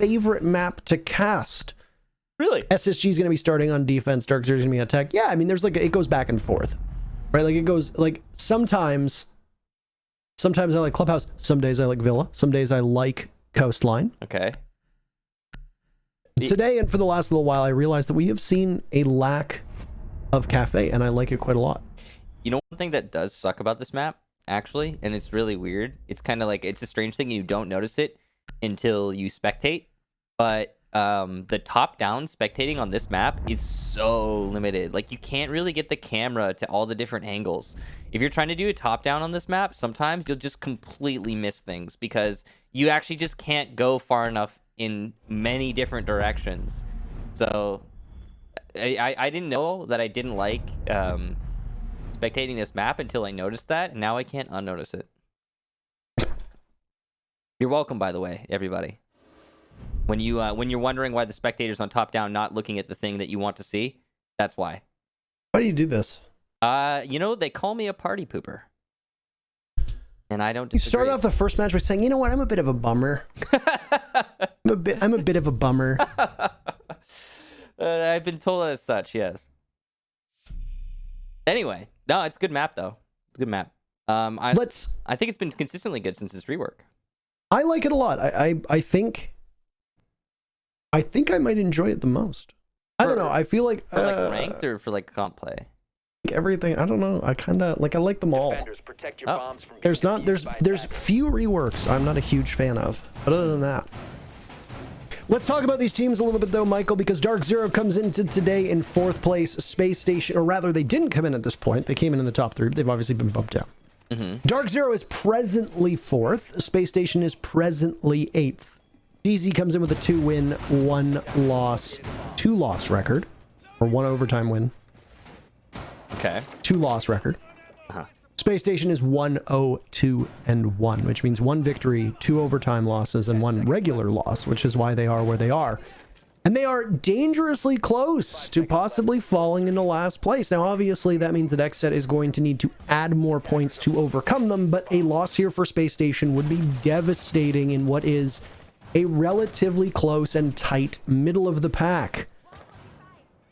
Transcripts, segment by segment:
favorite map to cast. Really? SSG is going to be starting on defense. DarkZero is going to be on attack. Yeah, I mean, there's like, it goes back and forth, right? Like it goes like sometimes I like Clubhouse. Some days I like Villa. Some days I like Coastline. Okay. Today and for the last little while, I realized that we have seen a lack of Cafe, and I like it quite a lot. You know, one thing that does suck about this map, actually, and it's really weird. It's kind of like, it's a strange thing. You don't notice it until you spectate, but the top-down spectating on this map is so limited. Like, you can't really get the camera to all the different angles. If you're trying to do a top-down on this map, sometimes you'll just completely miss things because you actually just can't go far enough in many different directions. So I didn't know that I didn't like spectating this map until I noticed that, and now I can't unnotice it. You're welcome, by the way, everybody. When you're wondering why the spectator's on top down not looking at the thing that you want to see, that's why. Why do you do this? You know, they call me a party pooper. And I don't disagree. You started off the first match by saying, you know what, I'm a bit of a bummer. I'm a bit of a bummer. I've been told as such, yes. Anyway, no, it's a good map though. It's a good map. I think it's been consistently good since its rework. I like it a lot. I think I might enjoy it the most. I don't know. I feel like for like ranked or for like comp play. Everything. I don't know. I kind of like. I like them all. Oh. There's few reworks I'm not a huge fan of. But other than that, let's talk about these teams a little bit though, Michael, because DarkZero comes into today in 4th place. Spacestation, or rather, they didn't come in at this point. They came in the top 3. But they've obviously been bumped down. DarkZero is presently 4th. Spacestation is presently 8th. DZ comes in with a 2-win, 1-loss, 2-loss record, or 1 overtime win. Okay. 2-loss record. Spacestation is 1-0-2-1, which means 1 victory, 2 overtime losses, and 1 regular loss, which is why they are where they are. And they are dangerously close to possibly falling into last place. Now, obviously, that means that XSET is going to need to add more points to overcome them, but a loss here for Spacestation would be devastating in what is a relatively close and tight middle of the pack.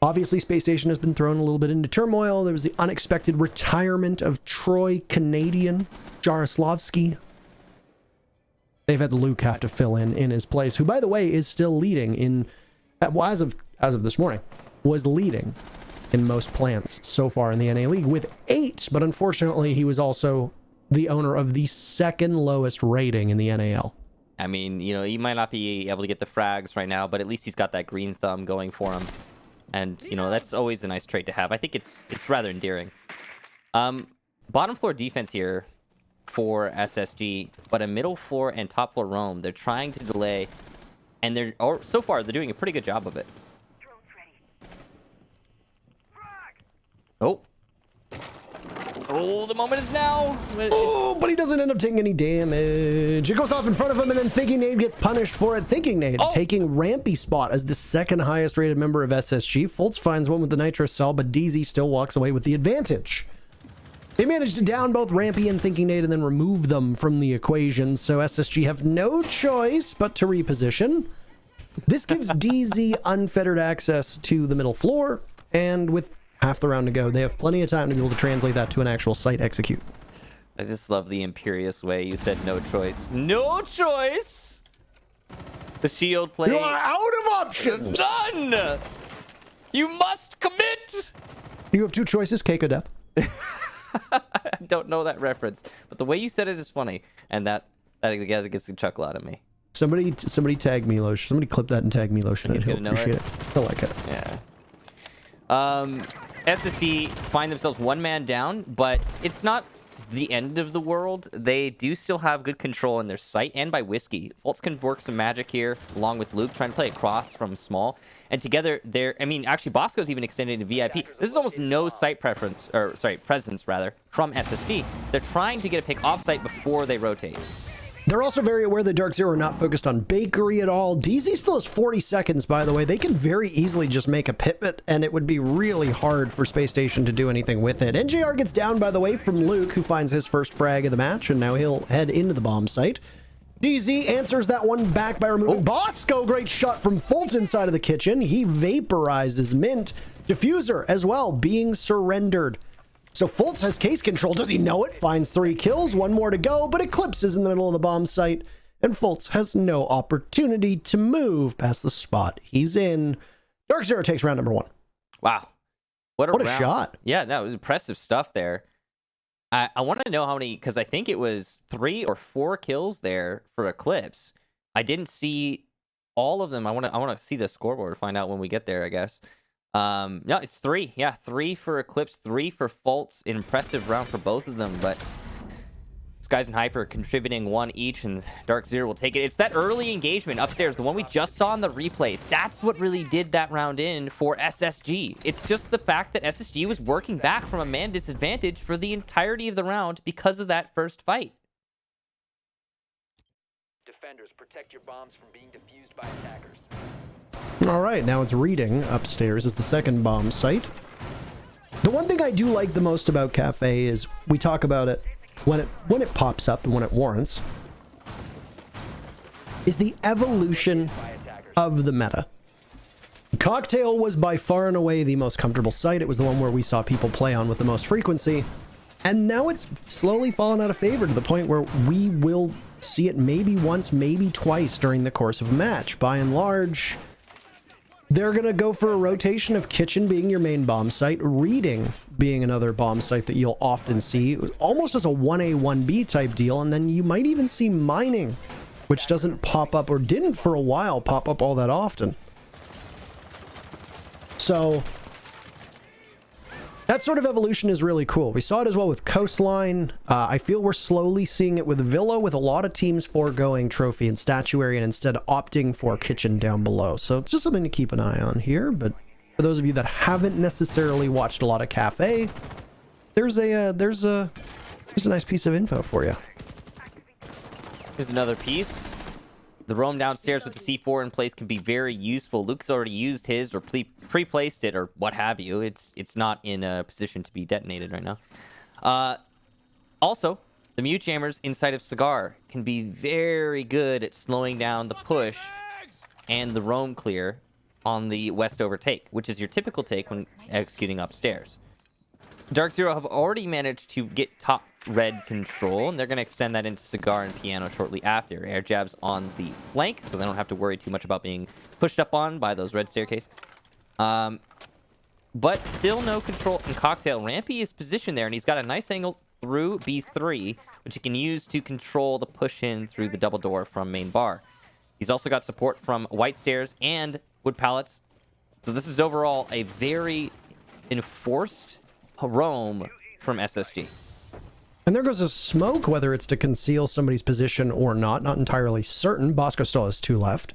Obviously, Spacestation has been thrown a little bit into turmoil. There was the unexpected retirement of Troy Canadian Jaroslavsky. They've had Luke have to fill in his place, who, by the way, is still leading in, well, as of this morning, was leading in most plants so far in the NA League with 8, but unfortunately, he was also the owner of the 2nd lowest rating in the NAL. I mean, you know, he might not be able to get the frags right now, but at least he's got that green thumb going for him. And, you know, that's always a nice trait to have. I think it's rather endearing. Bottom floor defense here for SSG, but a middle floor and top floor roam. They're trying to delay, and so far they're doing a pretty good job of it. Oh, the moment is now. Oh, but he doesn't end up taking any damage. It goes off in front of him, and then Thinking Nade gets punished for it. Thinking Nade taking Rampy spot as the 2nd highest rated member of SSG. Fultz finds one with the Nitro Cell, but DZ still walks away with the advantage. They managed to down both Rampy and Thinking Nade and then remove them from the equation, so SSG have no choice but to reposition. This gives DZ unfettered access to the middle floor, and with half the round to go, they have plenty of time to be able to translate that to an actual site execute. I just love the imperious way you said no choice. No choice! The shield play. You are out of options! Done! You must commit! You have 2 choices, cake or death. I don't know that reference, but the way you said it is funny, and that gets a chuckle out of me. Somebody tag Milosh. Somebody clip that and tag Milosh, and he'll appreciate it. He'll like it. Yeah. SSD find themselves 1 man down, but it's not the end of the world. They do still have good control in their sight and by Whiskey. Fultz can work some magic here along with Luke, trying to play across from small. And together, actually, Bosco's even extended to VIP. This is almost no site presence from SSD. They're trying to get a pick off site before they rotate. They're also very aware that DarkZero are not focused on Bakery at all. DZ still has 40 seconds, by the way. They can very easily just make a pivot, and it would be really hard for Spacestation to do anything with it. NJR gets down, by the way, from Luke, who finds his first frag of the match, and now he'll head into the bomb site. DZ answers that one back by removing Bosco. Great shot from Fultz inside of the kitchen. He vaporizes Mint. Diffuser as well being surrendered. So Fultz has case control. Does he know it? Finds 3 kills, 1 more to go, but Eclipse is in the middle of the bomb site, and Fultz has no opportunity to move past the spot he's in. DarkZero takes round number 1. Wow. What a shot. Yeah, that was impressive stuff there. I want to know how many, because I think it was 3 or 4 kills there for Eclipse. I didn't see all of them. I want to see the scoreboard to find out when we get there, I guess. No, it's 3. Yeah, 3 for Eclipse, 3 for Fultz. An impressive round for both of them, but Skies and Hyper contributing 1 each, and DarkZero will take it. It's that early engagement upstairs, the one we just saw in the replay. That's what really did that round in for SSG. It's just the fact that SSG was working back from a man disadvantage for the entirety of the round because of that first fight. Defenders, protect your bombs from being defused by attackers. All right, now it's reading. Upstairs is the second bomb site. The one thing I do like the most about Cafe is we talk about it when it pops up and when it warrants, is the evolution of the meta. Cocktail was by far and away the most comfortable site. It was the one where we saw people play on with the most frequency. And now it's slowly fallen out of favor to the point where we will see it maybe once, maybe twice during the course of a match. By and large, they're going to go for a rotation of Kitchen being your main bomb site, Reading being another bomb site that you'll often see, almost as a 1A, 1B type deal, and then you might even see Mining, which doesn't pop up, or didn't for a while pop up all that often. So that sort of evolution is really cool. We saw it as well with Coastline. I feel we're slowly seeing it with Villa, with a lot of teams foregoing Trophy and Statuary and instead opting for Kitchen down below. So it's just something to keep an eye on here. But for those of you that haven't necessarily watched a lot of Cafe, there's a nice piece of info for you. Here's another piece. The roam downstairs with the C4 in place can be very useful. Luke's already used his or pre-placed it or what have you. It's not in a position to be detonated right now. Also, the mute jammers inside of Cigar can be very good at slowing down the push and the roam clear on the west overtake, which is your typical take when executing upstairs. DarkZero have already managed to get top red control, and they're going to extend that into Cigar and Piano shortly after. Air jabs on the flank, so they don't have to worry too much about being pushed up on by those red staircase. But still no control in Cocktail. Rampy is positioned there, and he's got a nice angle through B3, which he can use to control the push in through the double door from main bar. He's also got support from White Stairs and Wood Pallets. So this is overall a very enforced roam from SSG. And there goes a smoke, whether it's to conceal somebody's position or not. Not entirely certain. Bosco still has 2 left.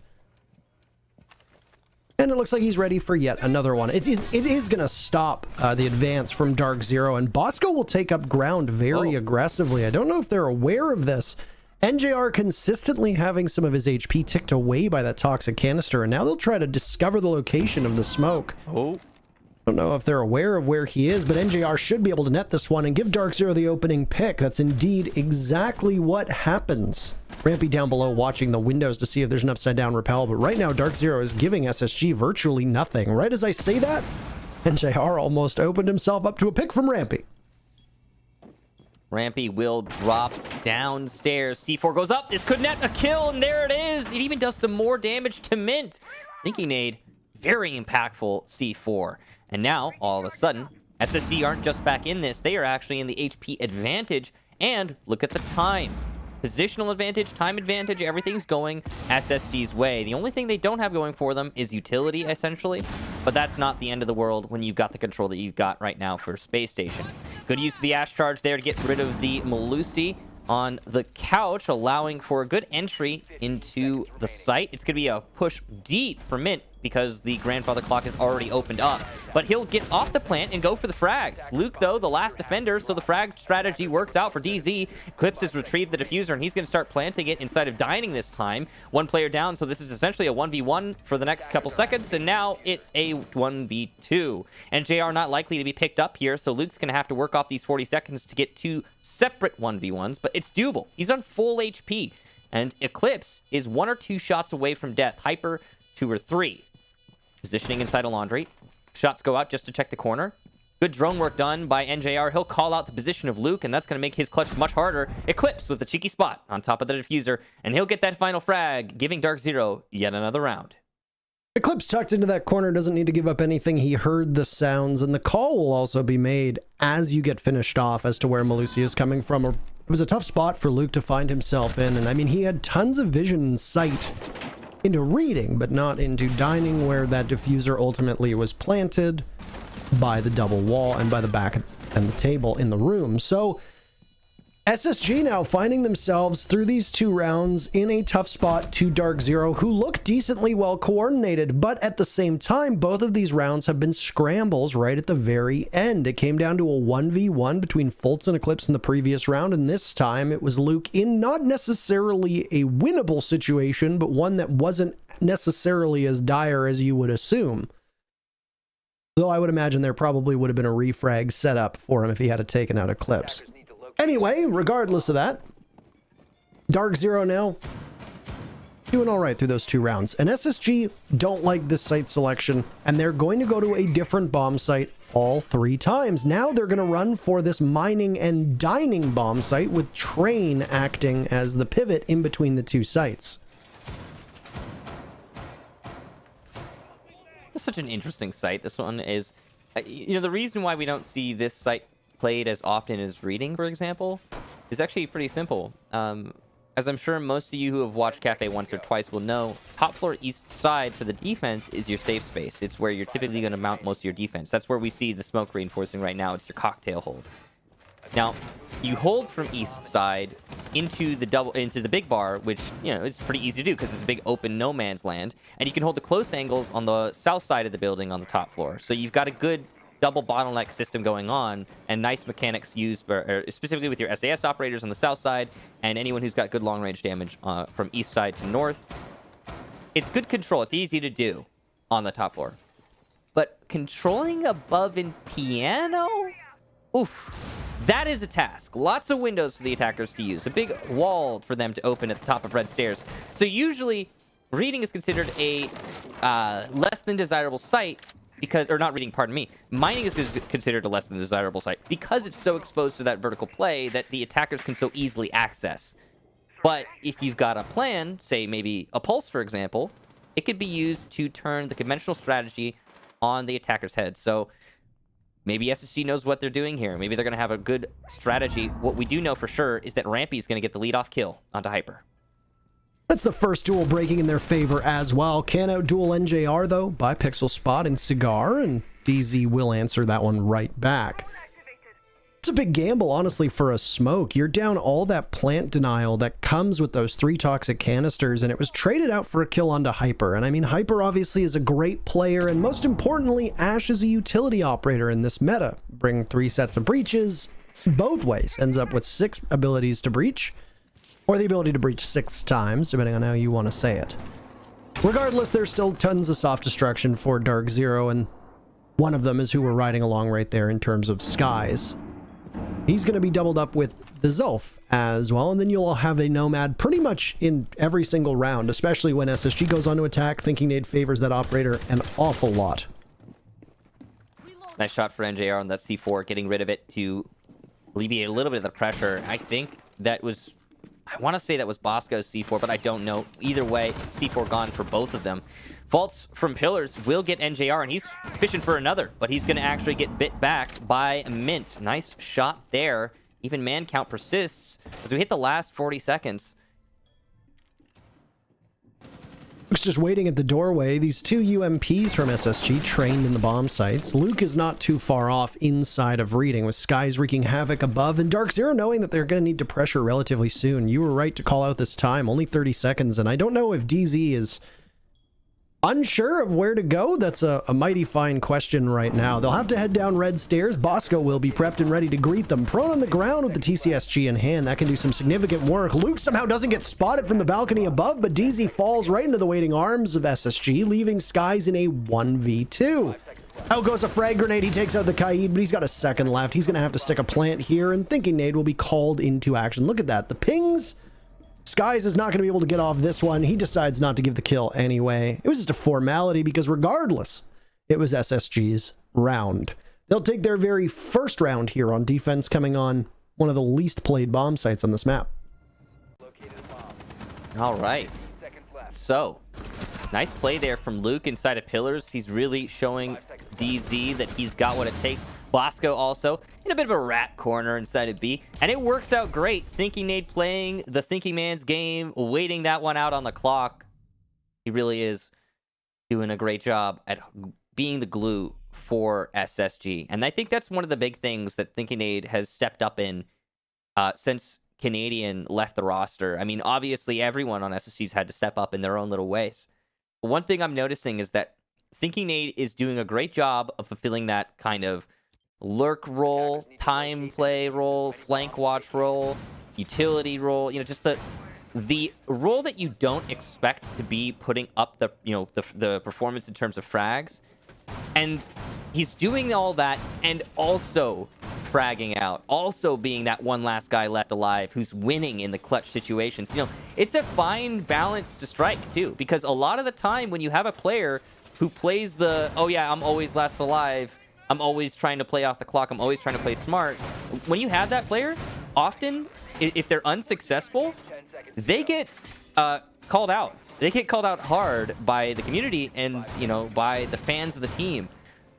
And it looks like he's ready for yet another one. It is going to stop the advance from DarkZero, and Bosco will take up ground very aggressively. I don't know if they're aware of this. NJR consistently having some of his HP ticked away by that toxic canister, and now they'll try to discover the location of the smoke. I don't know if they're aware of where he is, but NJR should be able to net this one and give DarkZero the opening pick. That's indeed exactly what happens. Rampy down below watching the windows to see if there's an upside down rappel, but right now DarkZero is giving SSG virtually nothing. Right as I say that, NJR almost opened himself up to a pick from Rampy. Rampy will drop downstairs. C4 goes up. This could net a kill, and there it is. It even does some more damage to Mint. Thinking nade, very impactful C4. And now, all of a sudden, SSG aren't just back in this. They are actually in the HP advantage. And look at the time. Positional advantage, time advantage, everything's going SSG's way. The only thing they don't have going for them is utility, essentially. But that's not the end of the world when you've got the control that you've got right now for Space Station. Good use of the Ash Charge there to get rid of the Malusi on the couch, allowing for a good entry into the site. It's going to be a push deep for Mint because the Grandfather Clock is already opened up. But he'll get off the plant and go for the frags. Luke, though, the last defender, so the frag strategy works out for DZ. Clips has retrieved the diffuser, and he's going to start planting it inside of Dining this time. 1 player down, so this is essentially a 1v1 for the next couple seconds, and now it's a 1v2. And JR not likely to be picked up here, so Luke's going to have to work off these 40 seconds to get 2 separate 1v1s, but it's doable. He's on full HP. And Eclipse is 1 or 2 shots away from death. Hyper, 2 or 3. Positioning inside a laundry. Shots go out just to check the corner. Good drone work done by NJR. He'll call out the position of Luke, and that's going to make his clutch much harder. Eclipse with a cheeky spot on top of the diffuser, and he'll get that final frag, giving DarkZero yet another round. Eclipse tucked into that corner, doesn't need to give up anything. He heard the sounds, and the call will also be made as you get finished off as to where Malusia is coming from. It was a tough spot for Luke to find himself in, and I mean, he had tons of vision and sight into reading, but not into dining, where that diffuser ultimately was planted by the double wall and by the back and the table in the room. So SSG now finding themselves through these 2 rounds in a tough spot to DarkZero, who look decently well coordinated, but at the same time, both of these rounds have been scrambles right at the very end. It came down to a 1v1 between Fultz and Eclipse in the previous round, and this time it was Luke in not necessarily a winnable situation, but one that wasn't necessarily as dire as you would assume. Though I would imagine there probably would have been a refrag set up for him if he had taken out Eclipse. Anyway, regardless of that, DarkZero now doing all right through those 2 rounds. And SSG don't like this site selection, and they're going to go to a different bomb site all 3 times. Now they're going to run for this mining and dining bomb site, with Train acting as the pivot in between the 2 sites. It's such an interesting site. This one is, the reason why we don't see this site played as often as reading, for example, is actually pretty simple. As I'm sure most of you who have watched Cafe once or twice will know, top floor east side for the defense is your safe space. It's where you're typically going to mount most of your defense. That's where we see the smoke reinforcing right now. It's your cocktail hold. Now, you hold from east side into the big bar, which, it's pretty easy to do because it's a big open no man's land, and you can hold the close angles on the south side of the building on the top floor. So you've got a good double bottleneck system going on, and nice mechanics used specifically with your SAS operators on the south side and anyone who's got good long range damage from east side to north. It's good control. It's easy to do on the top floor. But controlling above in piano? Oof. That is a task. Lots of windows for the attackers to use. A big wall for them to open at the top of red stairs. So usually, reading is considered a less than desirable site because, or not reading, pardon me. Mining is considered a less than desirable site because it's so exposed to that vertical play that the attackers can so easily access. But if you've got a plan, say maybe a pulse, for example, it could be used to turn the conventional strategy on the attacker's head. So maybe SSG knows what they're doing here. Maybe they're going to have a good strategy. What we do know for sure is that Rampy is going to get the lead-off kill onto Hyper. That's the first duel breaking in their favor as well. Can out-duel NJR, though, by Pixel Spot and Cigar, and DZ will answer that one right back. It's a big gamble, honestly, for a smoke. You're down all that plant denial that comes with those 3 toxic canisters, and it was traded out for a kill onto Hyper. And I mean, Hyper obviously is a great player, and most importantly, Ash is a utility operator in this meta. Bring 3 sets of breaches both ways. Ends up with 6 abilities to breach, or the ability to breach 6 times, depending on how you want to say it. Regardless, there's still tons of soft destruction for DarkZero, and one of them is who we're riding along right there in terms of Skies. He's going to be doubled up with the Zolf as well, and then you'll have a Nomad pretty much in every single round, especially when SSG goes on to attack. Thinking Nade favors that operator an awful lot. Nice shot for NJR on that C4, getting rid of it to alleviate a little bit of the pressure. I think that was, I want to say that was Bosco's C4, but I don't know. Either way, C4 gone for both of them. Faults from Pillars will get NJR, and he's fishing for another, but he's going to actually get bit back by Mint. Nice shot there. Even man count persists as we hit the last 40 seconds. Luke's just waiting at the doorway. These 2 UMPs from SSG trained in the bomb sites. Luke is not too far off inside of reading, with Skies wreaking havoc above, and DarkZero knowing that they're going to need to pressure relatively soon. You were right to call out this time, only 30 seconds, and I don't know if DZ is unsure of where to go. That's a mighty fine question right now. They'll have to head down red stairs. Bosco will be prepped and ready to greet them. Prone on the ground with the TCSG in hand. That can do some significant work. Luke somehow doesn't get spotted from the balcony above, but DZ falls right into the waiting arms of SSG, leaving Skies in a 1v2. Out goes a frag grenade. He takes out the Kaid, but he's got a second left. He's going to have to stick a plant here, and Thinking Nade will be called into action. Look at that. The pings Skies is not going to be able to get off this one. He decides not to give the kill anyway. It was just a formality because regardless, it was SSG's round. They'll take their very first round here on defense, coming on one of the least played bomb sites on this map. All right. So, nice play there from Luke inside of pillars. He's really showing DZ that he's got what it takes. Bosco also in a bit of a rat corner inside of B, and it works out great. Thinking Nade playing the thinking man's game, waiting that one out on the clock. He really is doing a great job at being the glue for SSG, and I think that's one of the big things that Thinking Nade has stepped up in since Canadian left the roster. I mean, obviously everyone on SSG's had to step up in their own little ways. But one thing I'm noticing is that Thinking Nade is doing a great job of fulfilling that kind of lurk role, time play role, flank watch role, utility role, you know, just the role that you don't expect to be putting up the, you know, the performance in terms of frags. And he's doing all that and also fragging out, also being that one last guy left alive who's winning in the clutch situations. You know, it's a fine balance to strike too, because a lot of the time when you have a player who plays the, oh yeah, I'm always last alive, I'm always trying to play off the clock, I'm always trying to play smart, when you have that player, often if they're unsuccessful, they get called out. They get called out hard by the community and, you know, by the fans of the team.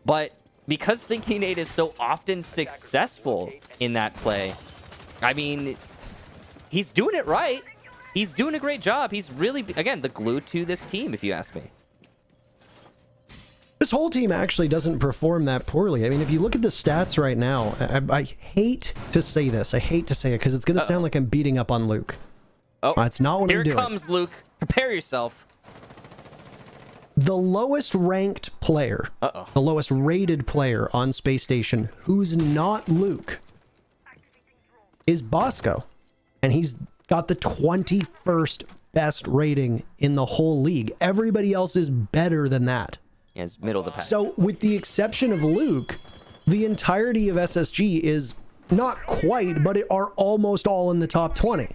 But because Thinking Nade is so often successful in that play, I mean, he's doing it right. He's doing a great job. He's really, again, the glue to this team, if you ask me. This whole team actually doesn't perform that poorly. I mean, if you look at the stats right now, I hate to say this. I hate to say it because it's going to sound like I'm beating up on Luke. Oh, it's not what I'm doing. Here it comes, Luke. Prepare yourself. The lowest ranked player, the lowest rated player on Space Station, who's not Luke, is Bosco. And he's got the 21st best rating in the whole league. Everybody else is better than that. Yeah, it's middle of the pack. So with the exception of Luke, the entirety of SSG is not quite, but it are almost all in the top 20.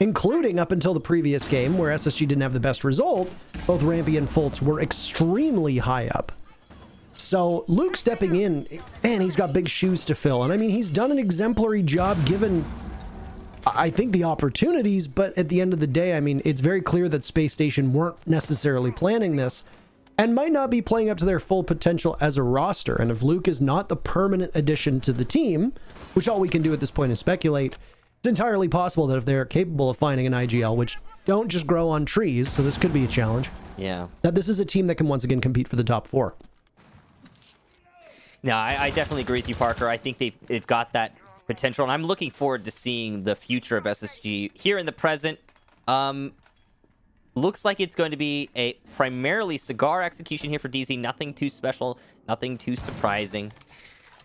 Including up until the previous game where SSG didn't have the best result, both Rampy and Fultz were extremely high up. So Luke stepping in, man, he's got big shoes to fill. And I mean, he's done an exemplary job given, I think, the opportunities. But at the end of the day, I mean, it's very clear that Space Station weren't necessarily planning this and might not be playing up to their full potential as a roster. And if Luke is not the permanent addition to the team, which all we can do at this point is speculate, it's entirely possible that if they're capable of finding an IGL, which don't just grow on trees, so this could be a challenge. Yeah. That this is a team that can once again compete for the top 4. No, I definitely agree with you, Parker. I think they've got that potential, and I'm looking forward to seeing the future of SSG here in the present. Looks like it's going to be a primarily cigar execution here for DZ. Nothing too special, nothing too surprising.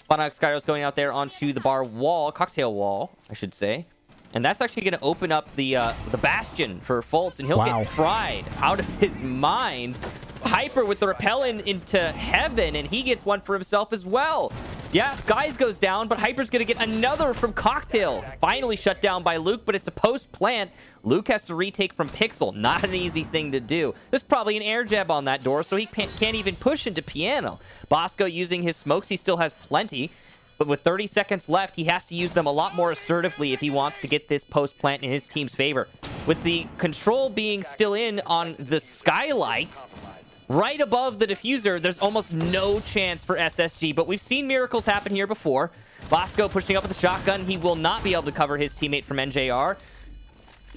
Bonox Skyro's going out there onto the bar wall, cocktail wall, I should say. And that's actually going to open up the bastion for Fultz, and he'll get fried out of his mind. Hyper with the repellent into heaven, and he gets one for himself as well. Yeah, Skies goes down, but Hyper's going to get another from Cocktail. Finally shut down by Luke, but it's a post-plant. Luke has to retake from Pixel. Not an easy thing to do. There's probably an air jab on that door, so he can't even push into Piano. Bosco using his smokes. He still has plenty, but with 30 seconds left, he has to use them a lot more assertively if he wants to get this post-plant in his team's favor. With the control being still in on the Skylight, right above the diffuser, there's almost no chance for SSG, but we've seen miracles happen here before. Bosco pushing up with the shotgun. He will not be able to cover his teammate from NJR.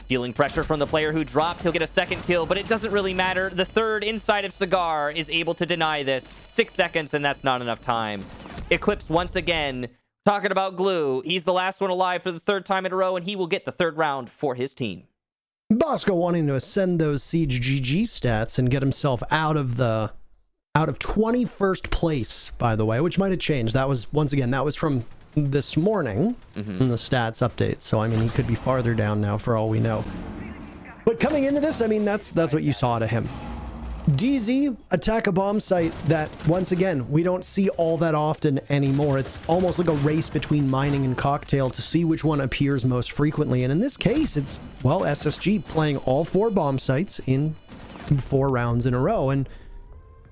Feeling pressure from the player who dropped. He'll get a second kill, but it doesn't really matter. The third inside of Cigar is able to deny this. 6 seconds, and that's not enough time. Eclipse once again. Talking about glue. He's the last one alive for the 3rd time in a row, and he will get the 3rd round for his team. Bosco wanting to ascend those Siege GG stats and get himself out of 21st place, by the way, which might have changed. That was, once again, that was from this morning in the stats update. So, I mean, he could be farther down now for all we know. But coming into this, I mean, that's what you saw to him. DZ attack a bomb site that, once again, we don't see all that often anymore. It's almost like a race between mining and cocktail to see which one appears most frequently. And in this case, it's, well, SSG playing all 4 bomb sites in 4 rounds in a row. And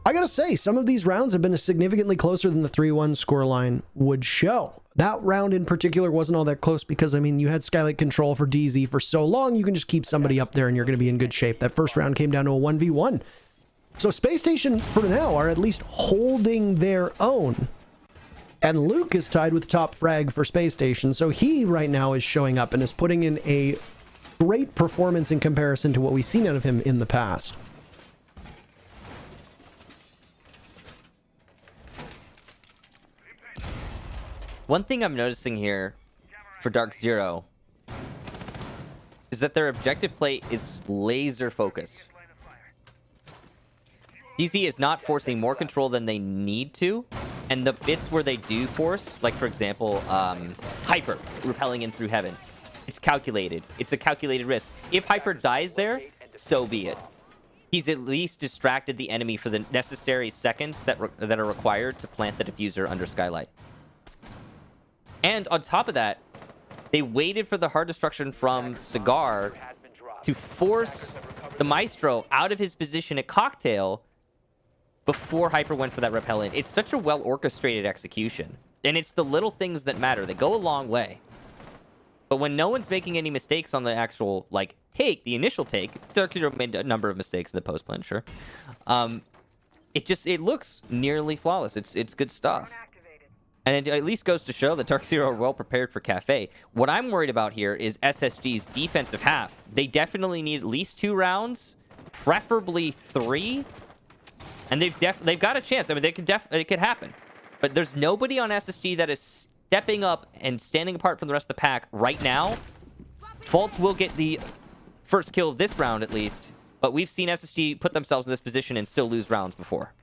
I gotta say, some of these rounds have been significantly closer than the 3-1 scoreline would show. That round in particular wasn't all that close because, I mean, you had Skylight control for DZ for so long, you can just keep somebody up there and you're going to be in good shape. That first round came down to a 1v1. So Spacestation, for now, are at least holding their own. And Luke is tied with top frag for Spacestation, so he right now is showing up and is putting in a great performance in comparison to what we've seen out of him in the past. One thing I'm noticing here for DarkZero is that their objective play is laser focused. DZ is not forcing more control than they need to, and the bits where they do force, like for example, Hyper repelling in through heaven, it's calculated. It's a calculated risk. If Hyper dies there, so be it. He's at least distracted the enemy for the necessary seconds that are required to plant the diffuser under Skylight. And on top of that, they waited for the hard destruction from Cigar to force the Maestro out of his position at Cocktail before Hyper went for that repellent. It's such a well-orchestrated execution. And it's the little things that matter. They go a long way. But when no one's making any mistakes on the actual, like, take, the initial take, DarkZero made a number of mistakes in the post-plan, sure. It looks nearly flawless. It's good stuff. And it at least goes to show that DarkZero are well prepared for Cafe. What I'm worried about here is SSG's defensive half. They definitely need at least 2 rounds, preferably 3. And they've got a chance. I mean, it could happen. But there's nobody on SSG that is stepping up and standing apart from the rest of the pack right now. Faults will get the first kill of this round at least. But we've seen SSG put themselves in this position and still lose rounds before.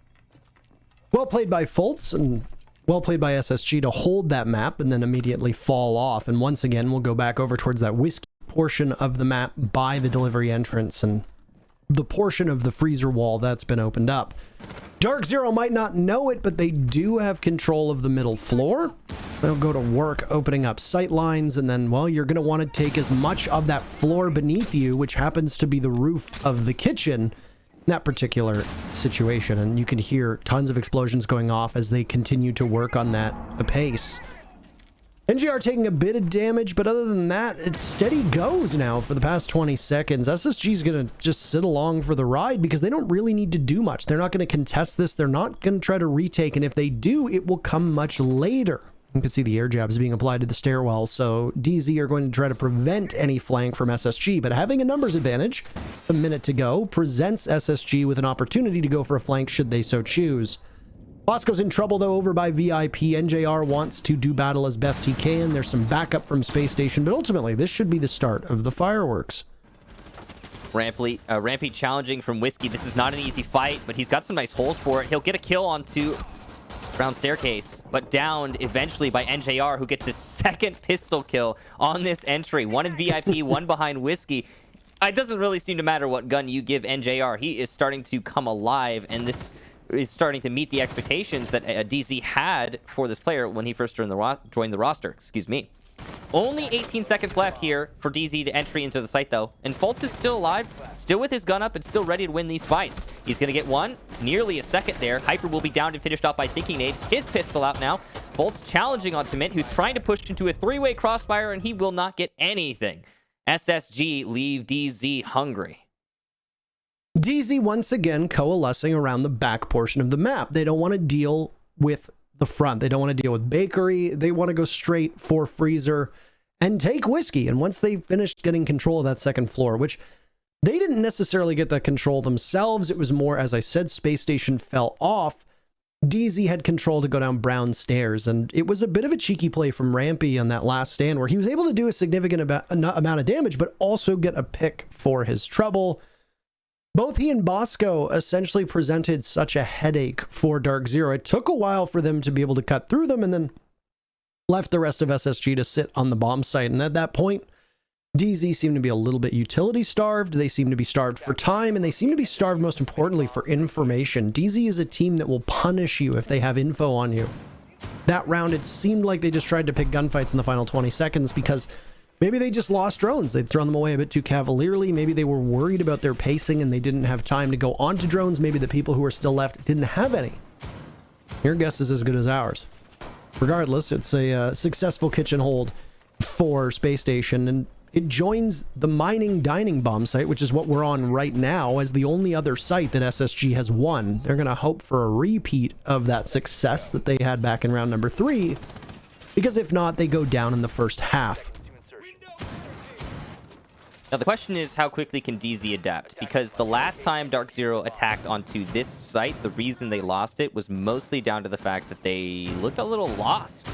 Well played by Faults and well played by SSG to hold that map and then immediately fall off. And once again, we'll go back over towards that whiskey portion of the map by the delivery entrance and the portion of the freezer wall that's been opened up. DarkZero might not know it, but they do have control of the middle floor. They'll go to work opening up sight lines, and then, well, you're going to want to take as much of that floor beneath you, which happens to be the roof of the kitchen, in that particular situation. And you can hear tons of explosions going off as they continue to work on that apace. NGR taking a bit of damage, but other than that, it's steady goes now for the past 20 seconds. SSG's going to just sit along for the ride because they don't really need to do much. They're not going to contest this. They're not going to try to retake, and if they do, it will come much later. You can see the air jabs being applied to the stairwell, so DZ are going to try to prevent any flank from SSG, but having a numbers advantage, a minute to go, presents SSG with an opportunity to go for a flank should they so choose. Bosco's in trouble, though, over by VIP. NJR wants to do battle as best he can. There's some backup from Spacestation, but ultimately, this should be the start of the fireworks. Rampy challenging from Whiskey. This is not an easy fight, but he's got some nice holes for it. He'll get a kill onto Brown Staircase, but downed eventually by NJR, who gets his second pistol kill on this entry. One in VIP, one behind Whiskey. It doesn't really seem to matter what gun you give NJR. He is starting to come alive, and this is starting to meet the expectations that DZ had for this player when he first joined the roster. Excuse me. Only 18 seconds left here for DZ to entry into the site, though. And Fultz is still alive, still with his gun up, and still ready to win these fights. He's going to get one, nearly a second there. Hyper will be downed and finished off by Thinking Nade. His pistol out now. Fultz challenging on Mint, who's trying to push into a 3-way crossfire, and he will not get anything. SSG leave DZ hungry. DZ once again coalescing around the back portion of the map. They don't want to deal with the front. They don't want to deal with Bakery. They want to go straight for Freezer and take Whiskey. And once they finished getting control of that second floor, which they didn't necessarily get that control themselves, it was more, as I said, Space Station fell off. DZ had control to go down Brown Stairs, and it was a bit of a cheeky play from Rampy on that last stand where he was able to do a significant amount of damage, but also get a pick for his trouble. Both he and Bosco essentially presented such a headache for DarkZero. It took a while for them to be able to cut through them and then left the rest of SSG to sit on the bomb site. And at that point, DZ seem to be a little bit utility starved. They seem to be starved for time, and they seem to be starved, most importantly, for information. DZ is a team that will punish you if they have info on you. That round, it seemed like they just tried to pick gunfights in the final 20 seconds because maybe they just lost drones. They'd thrown them away a bit too cavalierly. Maybe they were worried about their pacing and they didn't have time to go onto drones. Maybe the people who were still left didn't have any. Your guess is as good as ours. Regardless, it's a successful kitchen hold for Spacestation, and it joins the mining dining bomb site, which is what we're on right now, as the only other site that SSG has won. They're going to hope for a repeat of that success that they had back in round number 3, because if not, they go down in the first half. Now the question is, how quickly can DZ adapt? Because the last time DarkZero attacked onto this site, the reason they lost it was mostly down to the fact that they looked a little lost.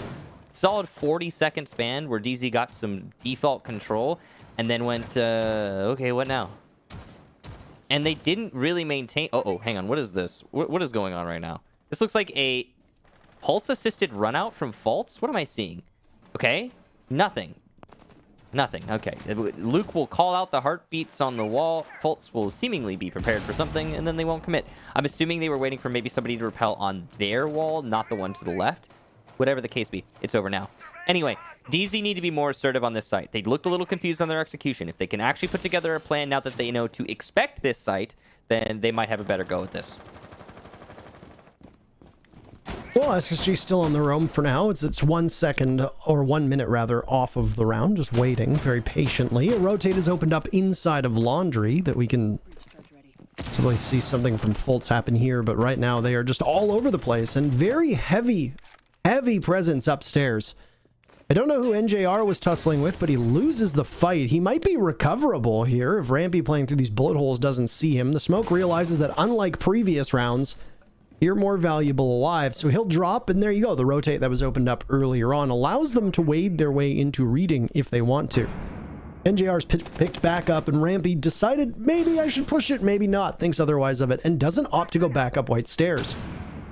Solid 40-second span where DZ got some default control and then went, okay, what now? And they didn't really maintain... Oh, hang on. What is this? What is going on right now? This looks like a pulse-assisted runout from Faults. What am I seeing? Okay. Nothing. Okay. Luke will call out the heartbeats on the wall. Faults will seemingly be prepared for something, and then they won't commit. I'm assuming they were waiting for maybe somebody to repel on their wall, not the one to the left. Whatever the case be, it's over now. Anyway, DZ need to be more assertive on this site. They looked a little confused on their execution. If they can actually put together a plan now that they know to expect this site, then they might have a better go at this. Well, SSG still on the roam for now. It's 1 second, or 1 minute rather, off of the round, just waiting very patiently. A rotate is opened up inside of Laundry that we can possibly see something from Fultz happen here, but right now they are just all over the place and very heavy presence upstairs. I don't know who NJR was tussling with, but he loses the fight. He might be recoverable here if Rampy playing through these bullet holes doesn't see him. The smoke realizes that unlike previous rounds, you're more valuable alive, so he'll drop, and there you go. The rotate that was opened up earlier on allows them to wade their way into reading if they want to. NJR's picked back up, and Rampy decided maybe I should push it, maybe not, thinks otherwise of it, and doesn't opt to go back up White Stairs.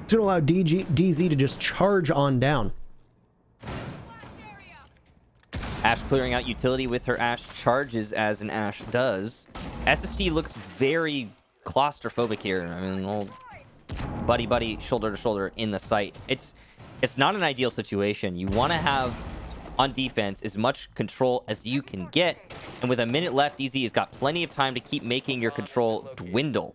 It's going to allow DZ to just charge on down. Ash clearing out utility with her Ash charges as an Ash does. SSG looks very claustrophobic here. I mean, old buddy, shoulder to shoulder in the site. It's not an ideal situation. You want to have on defense as much control as you can get, and with a minute left, DZ has got plenty of time to keep making your control dwindle.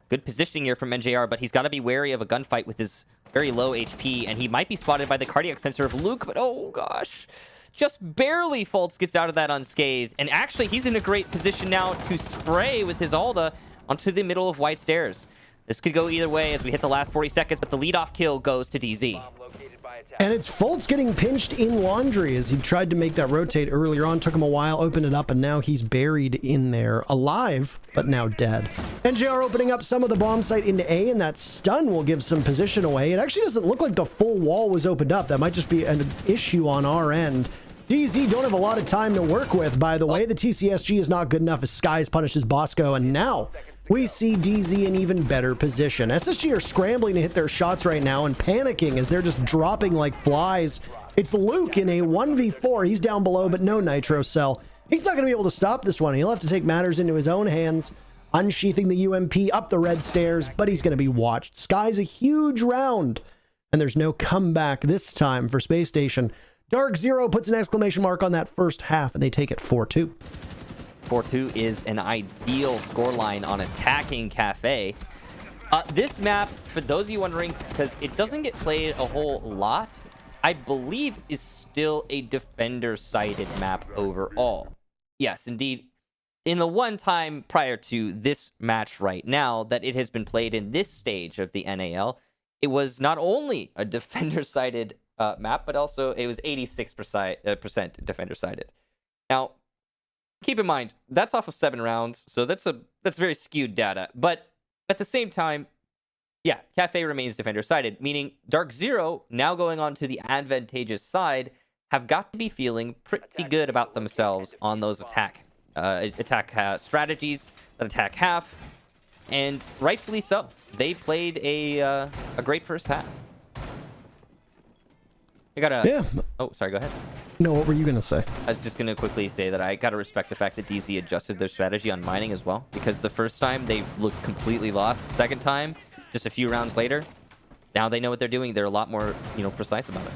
Good positioning here from NJR, but he's got to be wary of a gunfight with his very low HP, and he might be spotted by the cardiac sensor of Luke, but oh gosh, just barely Fultz gets out of that unscathed, and actually he's in a great position now to spray with his Alda onto the middle of White Stairs. This could go either way as we hit the last 40 seconds, but the leadoff kill goes to DZ. And it's Fultz getting pinched in Laundry as he tried to make that rotate earlier on. Took him a while, opened it up, and now he's buried in there, alive, but now dead. NJR opening up some of the bomb site into A, and that stun will give some position away. It actually doesn't look like the full wall was opened up. That might just be an issue on our end. DZ don't have a lot of time to work with, by the way. The TCSG is not good enough as Skies punishes Bosco, and now we see DZ in even better position. SSG are scrambling to hit their shots right now and panicking as they're just dropping like flies. It's Luke in a 1v4. He's down below, but no nitro cell. He's not going to be able to stop this one. He'll have to take matters into his own hands, unsheathing the UMP up the red stairs, but he's going to be watched. Sky's a huge round, and there's no comeback this time for Spacestation. DarkZero puts an exclamation mark on that first half, and they take it 4-2. 4-2 is an ideal scoreline on attacking Cafe. This map, for those of you wondering, because it doesn't get played a whole lot, I believe is still a defender-sided map overall. Yes, indeed. In the one time prior to this match right now that it has been played in this stage of the NAL, it was not only a defender-sided map, but also it was 86% defender-sided. Now, keep in mind, that's off of 7 rounds, so that's very skewed data. But at the same time, yeah, Cafe remains defender-sided, meaning DarkZero, now going on to the advantageous side, have got to be feeling pretty good about themselves on those attack strategies, that attack half, and rightfully so. They played a great first half. I got a... Yeah. Oh, sorry, go ahead. No, what were you going to say? I was just going to quickly say that I got to respect the fact that DZ adjusted their strategy on mining as well, because the first time they looked completely lost. Second time, just a few rounds later, now they know what they're doing. They're a lot more, precise about it.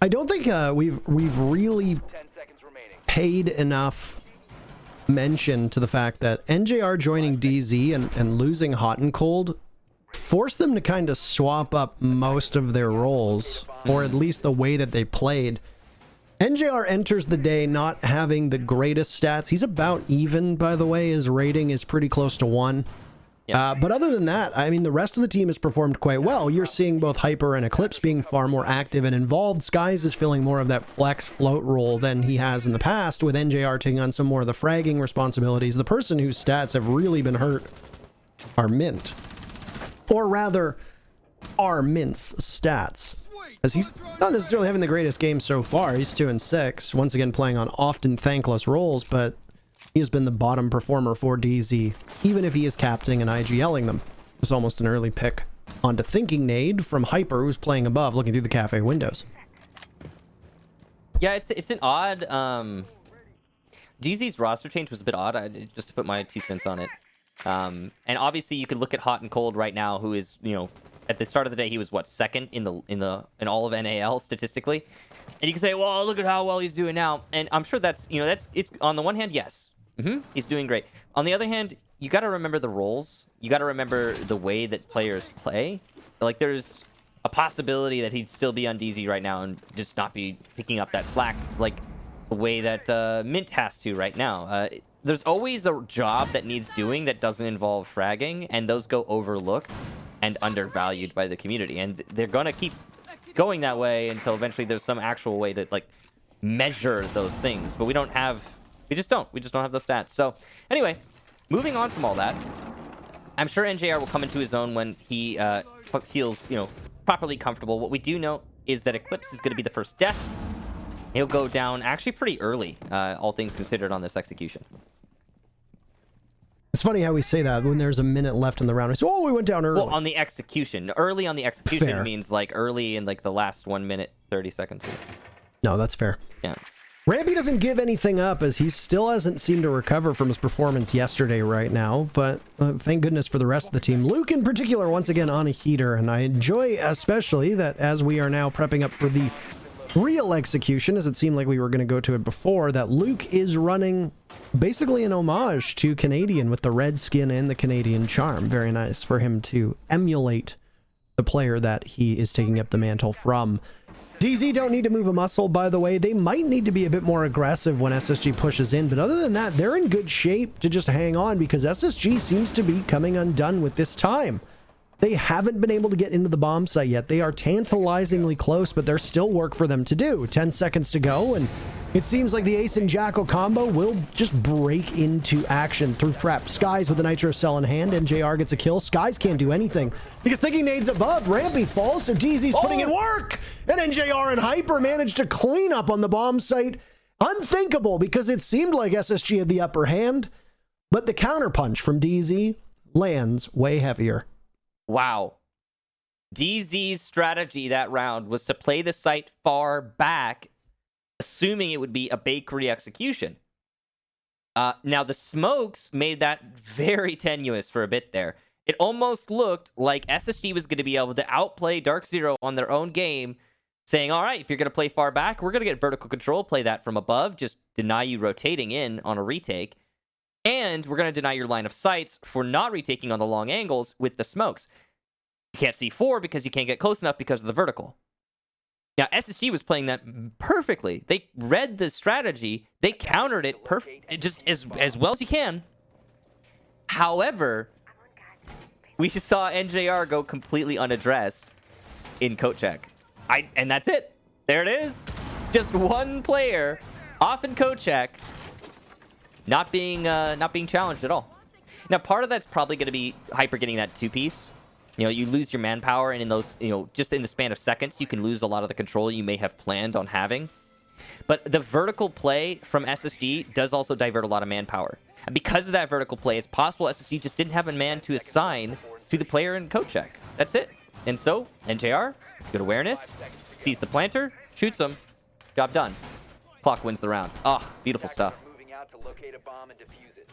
I don't think we've really 10 seconds remaining. paid enough mention to the fact that NJR joining DZ and losing Hot and Cold forced them to kind of swap up most of their roles, or at least the way that they played. NJR enters the day not having the greatest stats. He's about even, by the way. His rating is pretty close to 1. Yep. But other than that, I mean, the rest of the team has performed quite well. You're seeing both Hyper and Eclipse being far more active and involved. Skies is filling more of that flex float role than he has in the past, with NJR taking on some more of the fragging responsibilities. The person whose stats have really been hurt are Mint. Or rather, are Mint's stats. As he's not necessarily having the greatest game so far. He's 2-6, once again playing on often thankless roles, but he has been the bottom performer for DZ, even if he is captaining and IGLing them. It's almost an early pick onto Thinking Nade from Hyper, who's playing above, looking through the cafe windows. Yeah, it's an odd... DZ's roster change was a bit odd, just to put my 2 cents on it. And obviously you could look at Hot and Cold right now, who is, at the start of the day, he was what, second in all of NAL statistically, and you can say, well, look at how well he's doing now. And I'm sure that's it's on the one hand, yes, he's doing great. On the other hand, you got to remember the roles. You got to remember the way that players play. Like, there's a possibility that he'd still be on DZ right now and just not be picking up that slack like the way that Mint has to right now. There's always a job that needs doing that doesn't involve fragging, and those go overlooked and undervalued by the community, and they're gonna keep going that way until eventually there's some actual way to measure those things. But we just don't have those stats. So anyway, moving on from all that, I'm sure NJR will come into his own when he feels properly comfortable. What we do know is that Eclipse is going to be the first death. He'll go down actually pretty early, all things considered, on this execution. It's funny how we say that when there's a minute left in the round. We say, oh, we went down early. Well, on the execution. Early on the execution Fair. means early in the last 1 minute, 30 seconds. No, that's fair. Yeah. Rampy doesn't give anything up, as he still hasn't seemed to recover from his performance yesterday right now, but thank goodness for the rest of the team. Luke in particular, once again, on a heater, and I enjoy especially that as we are now prepping up for the real execution, as it seemed like we were going to go to it before, that Luke is running basically an homage to Canadian with the red skin and the Canadian charm. Very nice for him to emulate the player that he is taking up the mantle from. DZ don't need to move a muscle, by the way. They might need to be a bit more aggressive when SSG pushes in, but other than that, they're in good shape to just hang on, because SSG seems to be coming undone with this time. They haven't been able to get into the bomb site yet. They are tantalizingly close, but there's still work for them to do. 10 seconds to go, and it seems like the Ace and Jackal combo will just break into action through prep. Skies with a Nitro Cell in hand, and JR gets a kill. Skies can't do anything because Thinking Nade's above. Rampy falls, so DZ's putting in work, and then JR and Hyper managed to clean up on the bomb site. Unthinkable, because it seemed like SSG had the upper hand, but the counterpunch from DZ lands way heavier. Wow. DZ's strategy that round was to play the site far back, assuming it would be a bakery execution. Now, the smokes made that very tenuous for a bit there. It almost looked like SSG was going to be able to outplay DarkZero on their own game, saying, all right, if you're going to play far back, we're going to get vertical control, play that from above, just deny you rotating in on a retake. And we're going to deny your line of sights for not retaking on the long angles with the smokes. You can't see 4 because you can't get close enough because of the vertical. Now, SSG was playing that perfectly. They read the strategy. They countered it just as well as you can. However, we saw NJR go completely unaddressed in coat check. And that's it. There it is. Just one player off in coat check, not being challenged at all. Now, part of that's probably going to be Hyper getting that 2-piece. You lose your manpower, and in those, just in the span of seconds, you can lose a lot of the control you may have planned on having. But the vertical play from SSG does also divert a lot of manpower. And because of that vertical play, it's possible SSG just didn't have a man to assign to the player in coat check. That's it. And so, NJR, good awareness, sees the planter, shoots him, job done. Clock wins the round. Ah, beautiful stuff. Moving out to locate a bomb and defuse it.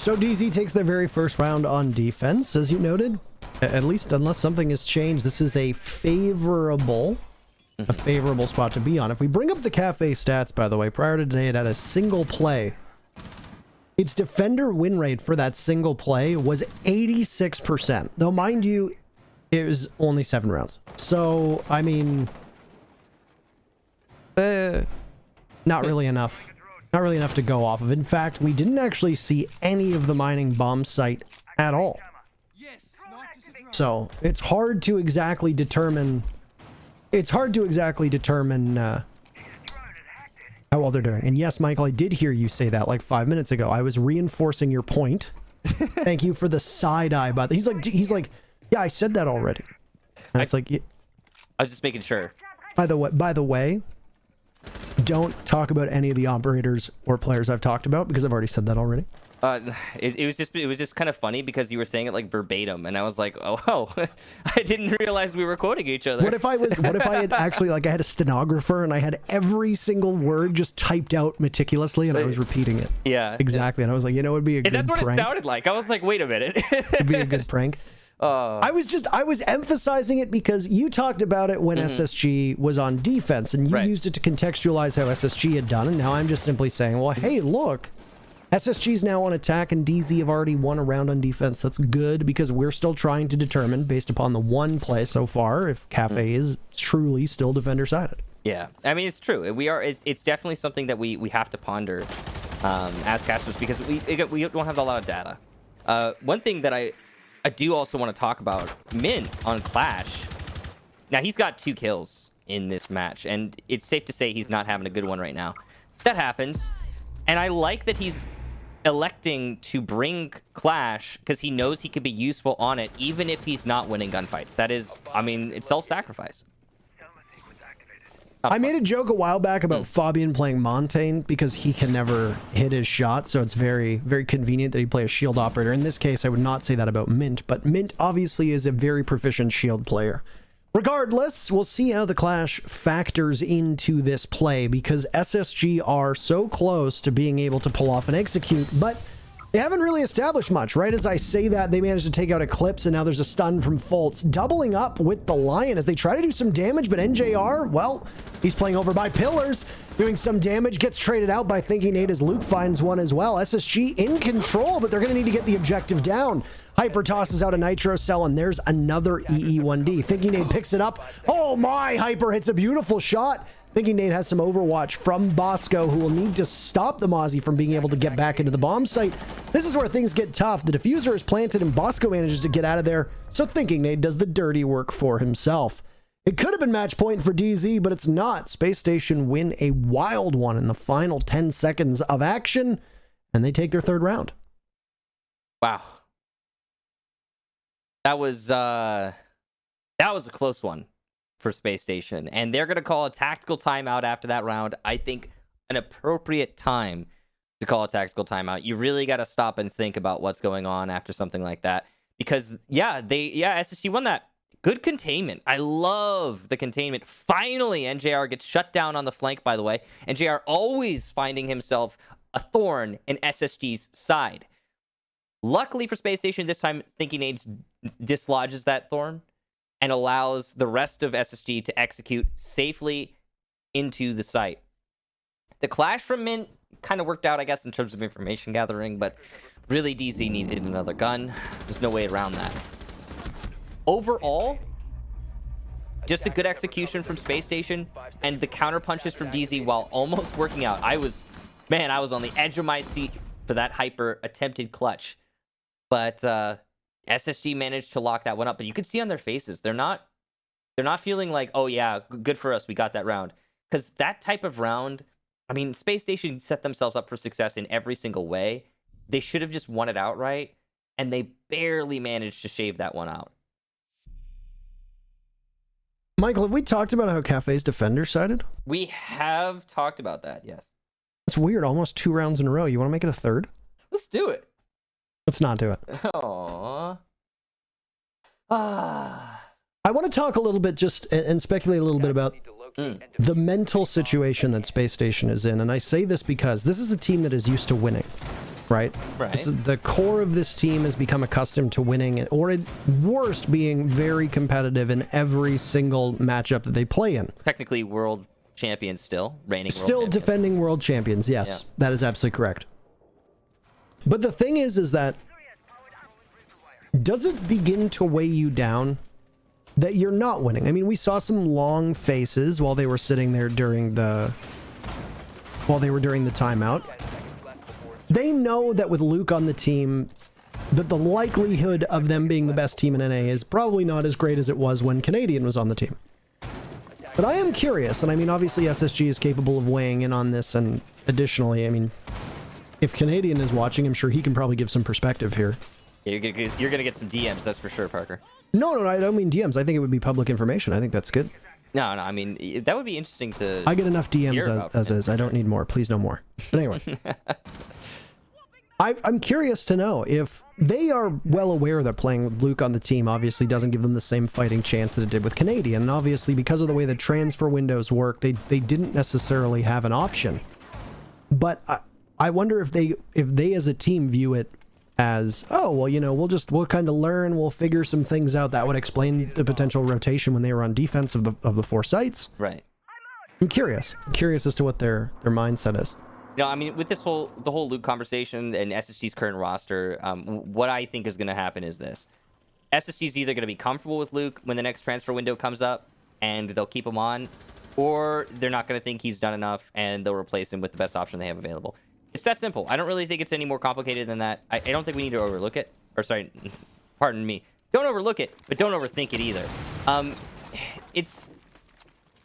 So DZ takes their very first round on defense, as you noted. At least, unless something has changed, this is a favorable spot to be on. If we bring up the cafe stats, by the way, prior to today, it had a single play. Its defender win rate for that single play was 86%. Though, mind you, it was only 7 rounds. So, I mean, not really enough. Not really enough to go off of. In fact, we didn't actually see any of the mining bomb site at all. So it's hard to exactly determine. How well they're doing. And yes, Michael, I did hear you say that like 5 minutes ago. I was reinforcing your point. Thank you for the side eye. But he's like, yeah, I said that already. And it's like, yeah. I was just making sure. By the way, don't talk about any of the operators or players I've talked about because I've already said that already. It was just kind of funny because you were saying it like verbatim, and I was like, oh, I didn't realize we were quoting each other. What if I had actually, like, I had a stenographer and I had every single word just typed out meticulously and I was repeating it. Yeah, exactly. And I was like, it'd be a good that's what prank. It sounded like. I was like, wait a minute. It'd be a good prank. I was emphasizing it because you talked about it when SSG was on defense, and you used it to contextualize how SSG had done, and now I'm just simply saying, well, hey, look, SSG's now on attack, and DZ have already won a round on defense. That's good, because we're still trying to determine, based upon the one play so far, if Cafe is truly still defender-sided. Yeah, I mean, it's true. It's definitely something that we have to ponder as casters, because we don't have a lot of data. One thing that I do also want to talk about, Mint on Clash. Now, he's got 2 kills in this match, and it's safe to say he's not having a good one right now. That happens, and I like that he's electing to bring Clash because he knows he could be useful on it, even if he's not winning gunfights. That is, I mean, it's self-sacrifice. I made a joke a while back about Fabian playing Montaigne because he can never hit his shot, so it's very, very convenient that he play a shield operator. In this case, I would not say that about Mint, but Mint obviously is a very proficient shield player. Regardless, we'll see how the Clash factors into this play, because SSG are so close to being able to pull off and execute, but they haven't really established much. Right as I say that, they managed to take out Eclipse, and now there's a stun from Fultz, doubling up with the Lion as they try to do some damage, but NJR, well, he's playing over by Pillars, doing some damage, gets traded out by Thinking Nate as Luke finds one as well. SSG in control, but they're going to need to get the objective down. Hyper tosses out a Nitro Cell, and there's another EE1D. Thinking Nate picks it up. Oh my, Hyper hits a beautiful shot. Thinking Nate has some overwatch from Bosco, who will need to stop the Mozzie from being able to get back into the bomb site. This is where things get tough. The diffuser is planted, and Bosco manages to get out of there, so Thinking Nate does the dirty work for himself. It could have been match point for DZ, but it's not. Space Station win a wild one in the final 10 seconds of action, and they take their 3rd round. Wow. That was a close one for Space Station, and they're going to call a tactical timeout after that round. I think an appropriate time to call a tactical timeout. You really got to stop and think about what's going on after something like that, because SSG won that. Good containment. I love the containment. Finally, NJR gets shut down on the flank, by the way. NJR always finding himself a thorn in SSG's side. Luckily for Space Station, this time Thinking Nate dislodges that thorn and allows the rest of SSG to execute safely into the site. The Clash from Mint kind of worked out, I guess, in terms of information gathering, but really DZ needed another gun. There's no way around that. Overall, just a good execution from Space Station, and the counter punches from DZ while almost working out. I was on the edge of my seat for that Hyper attempted clutch. But SSG managed to lock that one up. But you could see on their faces, they're not feeling like, oh yeah, good for us, we got that round. Because that type of round, I mean, Space Station set themselves up for success in every single way. They should have just won it outright, and they barely managed to shave that one out. Michael, have we talked about how Cafe's defender-sided? We have talked about that, yes. It's weird, almost 2 rounds in a row. You want to make it a 3rd? Let's do it. Let's not do it. Aww. I want to talk a little bit and speculate a little bit about the mental situation that Spacestation is in. And I say this because this is a team that is used to winning, right? The core of this team has become accustomed to winning, or at worst, being very competitive in every single matchup that they play in. Technically world champions still, reigning world Still champions. defending world champions, yes. Yeah. That is absolutely correct. But the thing is that does it begin to weigh you down that you're not winning? I mean, we saw some long faces while they were sitting there during the timeout. They know that with Luke on the team, that the likelihood of them being the best team in NA is probably not as great as it was when Canadian was on the team. But I am curious, and I mean, obviously SSG is capable of weighing in on this, and additionally, I mean, if Canadian is watching, I'm sure he can probably give some perspective here. Yeah, you're gonna get some DMs, that's for sure, Parker. No, I don't mean DMs. I think it would be public information. I think that's good. No, I mean, that would be interesting to... I get enough DMs as is. I don't need more. Please no more. But anyway. I'm curious to know if they are well aware that playing with Luke on the team obviously doesn't give them the same fighting chance that it did with Canadian. And obviously, because of the way the transfer windows work, they didn't necessarily have an option. But I wonder if they as a team view it as, oh, well, you know, we'll kind of learn, we'll figure some things out. That would explain the potential rotation when they were on defense of the 4 sites. Right. I'm curious as to what their mindset is. No, I mean, with the whole Luke conversation and SSG's current roster, what I think is going to happen is this. SSG's either going to be comfortable with Luke when the next transfer window comes up and they'll keep him on, or they're not going to think he's done enough and they'll replace him with the best option they have available. It's that simple. I don't really think it's any more complicated than that. I don't think we need to overlook it. Or sorry, pardon me. Don't overlook it, but don't overthink it either.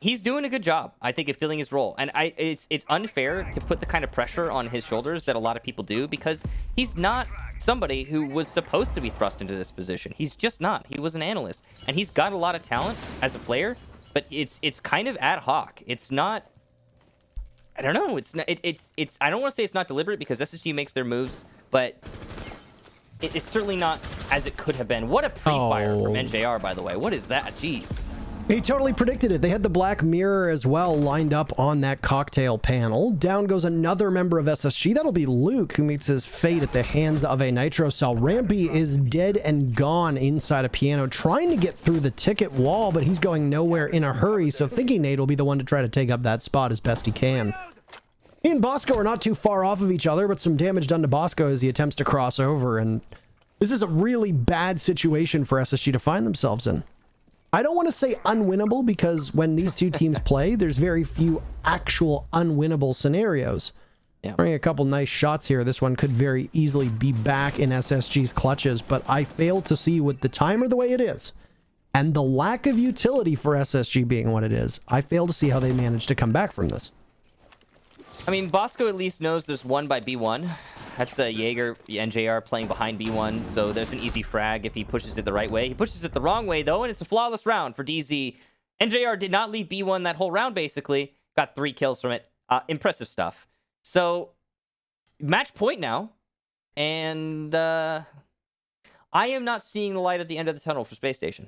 He's doing a good job, I think, at filling his role. And it's unfair to put the kind of pressure on his shoulders that a lot of people do, because he's not somebody who was supposed to be thrust into this position. He's just not. He was an analyst. And he's got a lot of talent as a player, but it's kind of ad hoc. It's not... I don't know. It's not, it's I don't want to say it's not deliberate, because SSG makes their moves, but it's certainly not as it could have been. What a pre-fire from NJR, by the way. What is that? Jeez. He totally predicted it. They had the Black Mirror as well lined up on that cocktail panel. Down goes another member of SSG. That'll be Luke, who meets his fate at the hands of a Nitro Cell. Rampy is dead and gone inside a piano, trying to get through the ticket wall, but he's going nowhere in a hurry, so thinking Nate will be the one to try to take up that spot as best he can. He and Bosco are not too far off of each other, but some damage done to Bosco as he attempts to cross over, and this is a really bad situation for SSG to find themselves in. I don't want to say unwinnable, because when these two teams play, there's very few actual unwinnable scenarios. Yeah. Bring a couple nice shots here. This one could very easily be back in SSG's clutches, but I fail to see, with the timer the way it is, and the lack of utility for SSG being what it is, I fail to see how they managed to come back from this. I mean, Bosco at least knows there's one by B1. That's Jaeger, NJR playing behind B1, so there's an easy frag if he pushes it the right way. He pushes it the wrong way, though, and it's a flawless round for DZ. NJR did not leave B1 that whole round, basically. Got 3 kills from it. Impressive stuff. So, match point now, and I am not seeing the light at the end of the tunnel for Spacestation.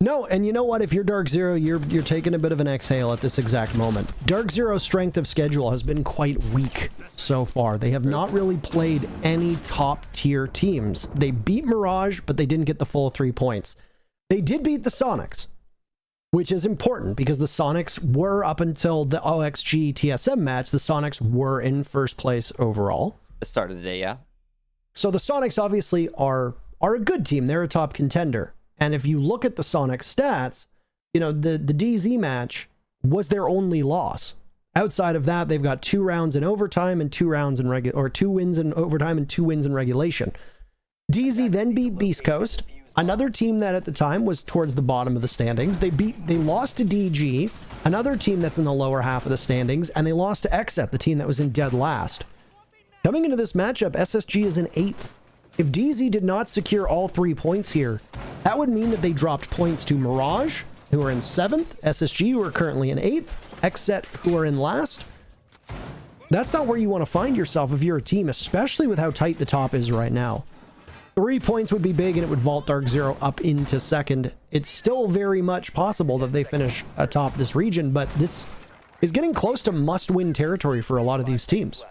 No, and you know what? If you're DarkZero, you're taking a bit of an exhale at this exact moment. DarkZero's strength of schedule has been quite weak so far. They have not really played any top-tier teams. They beat Mirage, but they didn't get the full 3 points. They did beat the Sonics, which is important, because the Sonics were, up until the OXG TSM match, the Sonics were in first place overall. The start of the day, yeah. So the Sonics obviously are a good team. They're a top contender. And if you look at the Sonic stats, you know, the DZ match was their only loss. Outside of that, they've got 2 rounds in overtime and 2 rounds in 2 wins in overtime and 2 wins in regulation. DZ then beat Beast Coast, another team that at the time was towards the bottom of the standings. They lost to DG, another team that's in the lower half of the standings, and they lost to Exet, the team that was in dead last. Coming into this matchup, SSG is in 8th. If DZ did not secure all 3 points here, that would mean that they dropped points to Mirage, who are in 7th, SSG, who are currently in 8th, Xset, who are in last. That's not where you want to find yourself if you're a team, especially with how tight the top is right now. 3 points would be big, and it would vault DarkZero up into second. It's still very much possible that they finish atop this region, but this is getting close to must-win territory for a lot of these teams.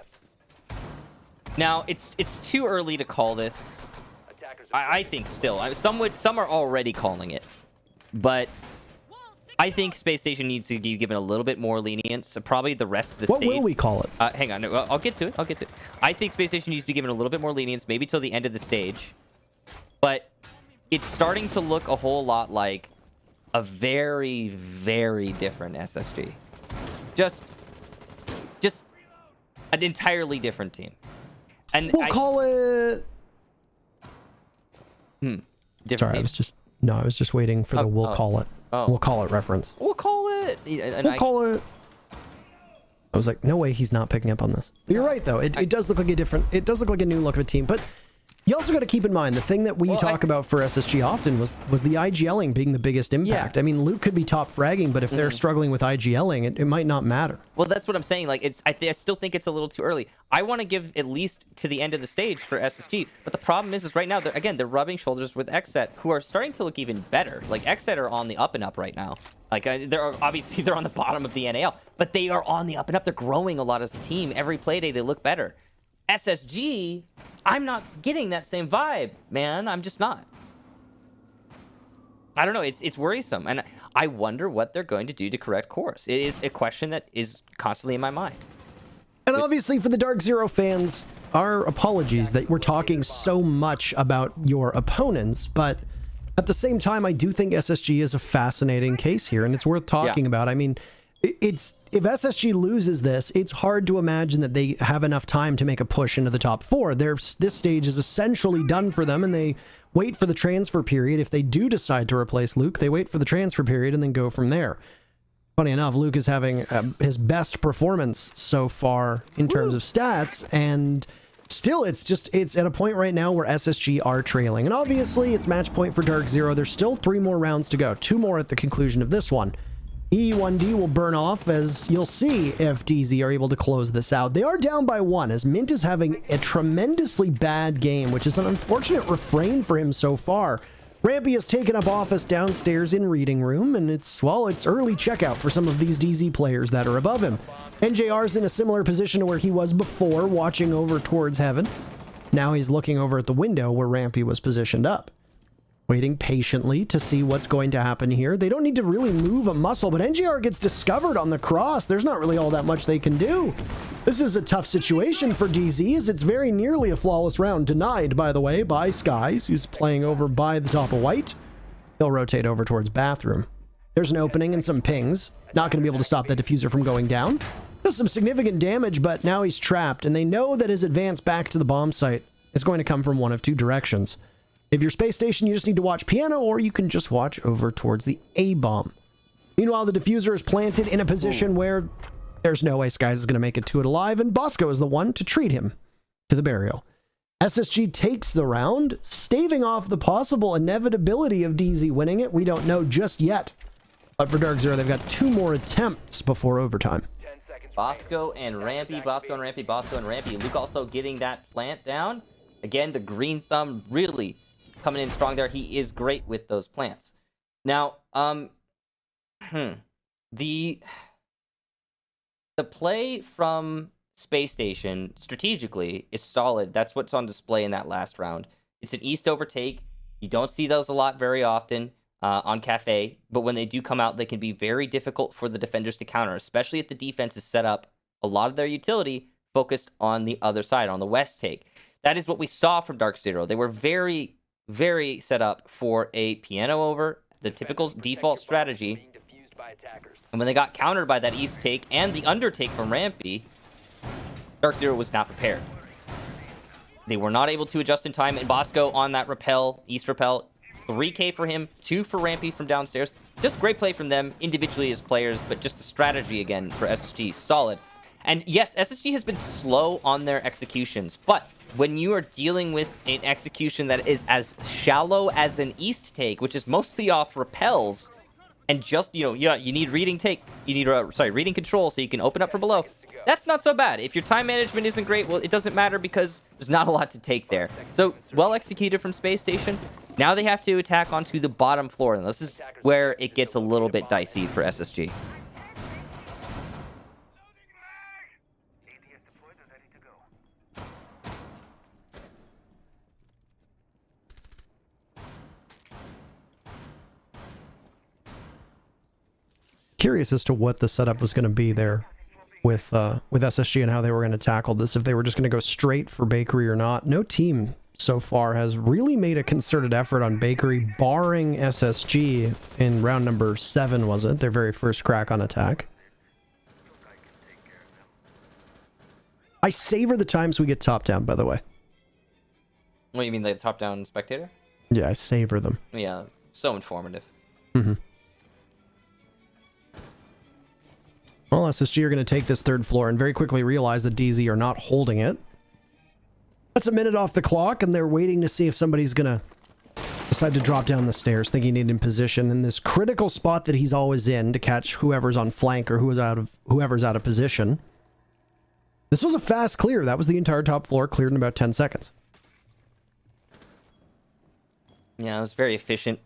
Now, it's too early to call this. I think still. Some are already calling it. But I think Spacestation needs to be given a little bit more lenience. Probably the rest of the What stage. will we call it? Hang on. No, I'll get to it. I think Spacestation needs to be given a little bit more lenience, maybe till the end of the stage. But it's starting to look a whole lot like a very, very different SSG. Just an entirely different team. And We'll call it... different Sorry, team. I was just waiting for the we'll call it. Oh. We'll call it reference. We'll call it. We'll call it... I was like, no way he's not picking up on this. But you're right, though. It does look like a different... It does look like a new look of a team, but... You also got to keep in mind, the thing that we talk about for SSG often was the IGLing being the biggest impact. Yeah. I mean, Luke could be top fragging, but if they're struggling with IGLing, it might not matter. Well, that's what I'm saying. Like, I still think it's a little too early. I want to give at least to the end of the stage for SSG. But the problem is right now, they're rubbing shoulders with XSET, who are starting to look even better. Like, XSET are on the up and up right now. Like, they're on the bottom of the NAL, but they are on the up and up. They're growing a lot as a team. Every play day, they look better. SSG, I'm not getting that same vibe, man. I'm just not. I don't know. It's worrisome. And I wonder what they're going to do to correct course. It is a question that is constantly in my mind. And obviously for the DarkZero fans, our apologies that we're talking so much about your opponents, but at the same time, I do think SSG is a fascinating case here, and it's worth talking about. I mean, if SSG loses this, it's hard to imagine that they have enough time to make a push into the top 4. This stage is essentially done for them, and they wait for the transfer period. If they do decide to replace Luke, they wait for the transfer period and then go from there. Funny enough, Luke is having his best performance so far in terms of stats, and still it's at a point right now where SSG are trailing. And obviously, it's match point for DarkZero. There's still 3 more rounds to go, 2 more at the conclusion of this one. E1D will burn off, as you'll see if DZ are able to close this out. They are down by 1, as Mint is having a tremendously bad game, which is an unfortunate refrain for him so far. Rampy has taken up office downstairs in Reading Room, and it's early checkout for some of these DZ players that are above him. NJR's in a similar position to where he was before, watching over towards heaven. Now he's looking over at the window where Rampy was positioned up, waiting patiently to see what's going to happen here. They don't need to really move a muscle, but NJR gets discovered on the cross. There's not really all that much they can do. This is a tough situation for DZ, as it's very nearly a flawless round. Denied, by the way, by Skies, who's playing over by the top of White. He'll rotate over towards Bathroom. There's an opening and some pings. Not going to be able to stop that diffuser from going down. Does some significant damage, but now he's trapped, and they know that his advance back to the bomb site is going to come from one of 2 directions. If you're Space Station, you just need to watch Piano, or you can just watch over towards the A-bomb. Meanwhile, the diffuser is planted in a position where there's no way Skies is going to make it to it alive, and Bosco is the one to treat him to the burial. SSG takes the round, staving off the possible inevitability of DZ winning it. We don't know just yet. But for DarkZero, they've got 2 more attempts before overtime. Bosco and Rampy, Bosco and Rampy, Bosco and Rampy. Luke also getting that plant down. Again, the green thumb really coming in strong there. He is great with those plants. Now, the play from Space Station strategically is solid. That's what's on display in that last round. It's an east overtake. You don't see those a lot very often on Cafe, but when they do come out, they can be very difficult for the defenders to counter, especially if the defense is set up a lot of their utility focused on the other side, on the west take. That is what we saw from DarkZero. They were very, very set up for a piano over, the typical default strategy. And when they got countered by that east take and the undertake from Rampy, DarkZero was not prepared. They were not able to adjust in time, and Bosco on that repel, east repel, 3K for him, 2 for Rampy from downstairs. Just great play from them individually as players, but just the strategy again for SSG, solid. And yes, SSG has been slow on their executions, but when you are dealing with an execution that is as shallow as an east take, which is mostly off repels, and just, you need reading take, you need, reading control so you can open up from below. That's not so bad. If your time management isn't great, well, it doesn't matter because there's not a lot to take there. So, well executed from Space Station. Now they have to attack onto the bottom floor, and this is where it gets a little bit dicey for SSG. Curious as to what the setup was going to be there with SSG and how they were going to tackle this, if they were just going to go straight for Bakery or not. No team so far has really made a concerted effort on Bakery, barring SSG in round number 7, was it? Their very first crack on attack. I savor the times we get top down, by the way. What do you mean, like the top-down spectator? Yeah, I savor them. Yeah, so informative. Mm-hmm. Well, SSG are going to take this 3rd floor and very quickly realize that DZ are not holding it. That's a minute off the clock, and they're waiting to see if somebody's going to decide to drop down the stairs, thinking he'd in position in this critical spot that he's always in to catch whoever's on flank or whoever's out of position. This was a fast clear. That was the entire top floor cleared in about 10 seconds. Yeah, it was very efficient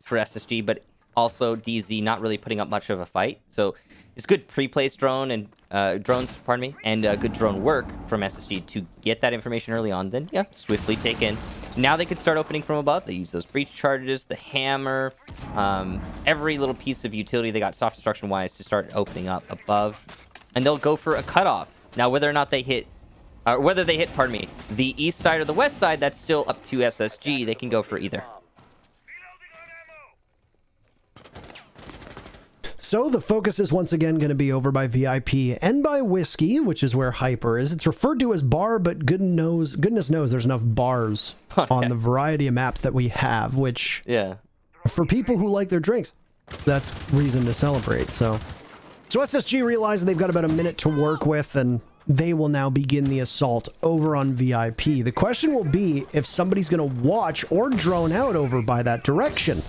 for SSG, but also DZ not really putting up much of a fight. So it's good pre-placed drone and drones, pardon me, and good drone work from SSG to get that information early on. Then, yeah, swiftly take in. Now they can start opening from above. They use those breach charges, the hammer, every little piece of utility they got soft destruction-wise to start opening up above. And they'll go for a cutoff. Now, whether or not they hit, pardon me, the east side or the west side, that's still up to SSG. They can go for either. So the focus is once again going to be over by VIP and by Whiskey, which is where Hyper is. It's referred to as bar, but goodness knows there's enough bars on the variety of maps that we have, which, yeah, for people who like their drinks, that's reason to celebrate. So SSG realizes they've got about a minute to work with, and they will now begin the assault over on VIP. The question will be if somebody's going to watch or drone out over by that direction.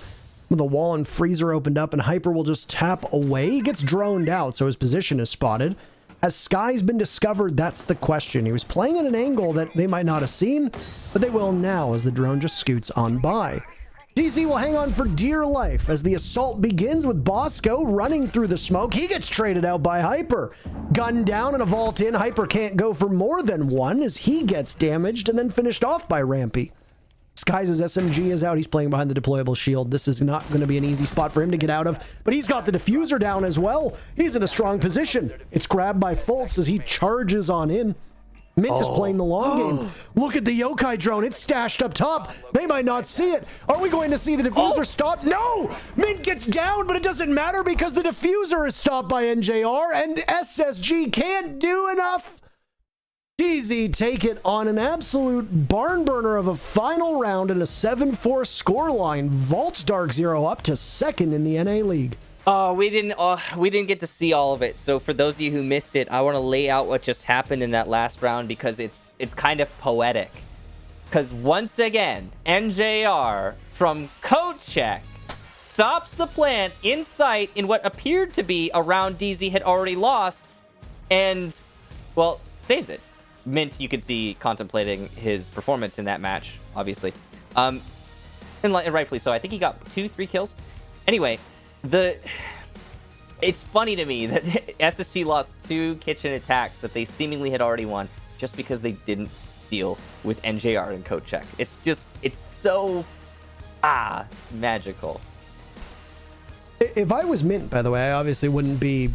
The wall and freezer opened up, and Hyper will just tap away. He gets droned out, so his position is spotted. Has Sky's been discovered? That's the question. He was playing at an angle that they might not have seen, but they will now as the drone just scoots on by. DZ will hang on for dear life as the assault begins with Bosco running through the smoke. He gets traded out by Hyper. Gun down and a vault in. Hyper can't go for more than one as he gets damaged and then finished off by Rampy. Sky's SMG is out. He's playing behind the deployable shield. This is not going to be an easy spot for him to get out of, but he's got the diffuser down as well. He's in a strong position. It's grabbed by Fultz as he charges on in. Mint is playing the long game. Look at the Yokai drone. It's stashed up top. They might not see it. Are we going to see the diffuser stop? No! Mint gets down, but it doesn't matter because the diffuser is stopped by NJR, and SSG can't do enough. DZ take it on an absolute barn burner of a final round and a 7-4 scoreline. Vaults DarkZero up to 2nd in the NA League. We didn't get to see all of it. So for those of you who missed it, I want to lay out what just happened in that last round because it's kind of poetic. Because once again, NJR from code check stops the plant in sight in what appeared to be a round DZ had already lost, and well, saves it. Mint, you could see contemplating his performance in that match, obviously, and rightfully so. I think he got 2-3 kills. Anyway, it's funny to me that SSG lost 2 kitchen attacks that they seemingly had already won just because they didn't deal with NJR and code check. It's so it's magical. If I was Mint, by the way, I obviously wouldn't be